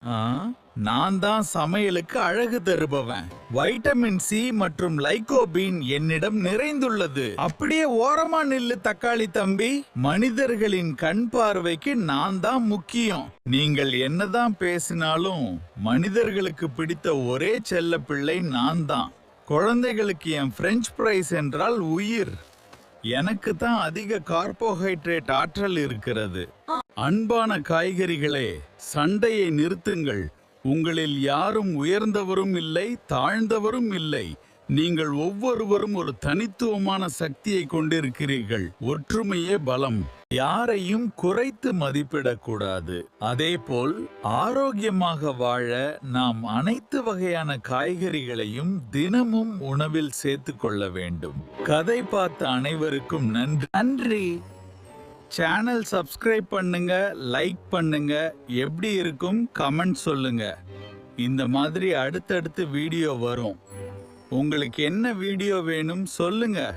ஆ, நான் தான் சமையலுக்கு அழகு தருபவன். வைட்டமின் சி மற்றும் லைகோபீன் என்னிடம் நிறைந்துள்ளது. அப்படியே ஓரமா நில்லு தக்காளி தம்பி. மனிதர்களின் கண் பார்வைக்கு நான் தான் முக்கியம். நீங்கள் என்னதான் பேசினாலும் மனிதர்களுக்கு பிடித்த ஒரே செல்ல பிள்ளை நான் தான். குழந்தைகளுக்கு என் பிரெஞ்ச் ஃப்ரைஸ் என்றால் உயிர். எனக்கு தான் அதிக கார்போஹைட்ரேட் ஆற்றல் இருக்கிறது. அன்பான காய்கறிகளே, சண்டையை நிறுத்துங்கள். உங்களில் யாரும் உயர்ந்தவரும் இல்லை, தாழ்ந்தவரும் இல்லை. நீங்கள் ஒவ்வொருவரும் ஒரு தனித்துவமான சக்தியை கொண்டிருக்கிறீர்கள். ஒற்றுமையே பலம். யாரையும் குறைத்து மதிப்பிடக்கூடாது. அதேபோல் ஆரோக்கியமாக வாழ நாம் அனைத்து வகையான காய்கறிகளையும் தினமும் உணவில் சேர்த்துக் கொள்ள வேண்டும். கதை பார்த்த அனைவருக்கும் நன்றி. சேனல் சப்ஸ்கிரைப் பண்ணுங்க, லைக் பண்ணுங்க. எப்படி இருக்கும் கமெண்ட் சொல்லுங்க. இந்த மாதிரி அடுத்தடுத்து வீடியோ வரும். உங்களுக்கு என்ன வீடியோ வேணும் சொல்லுங்க.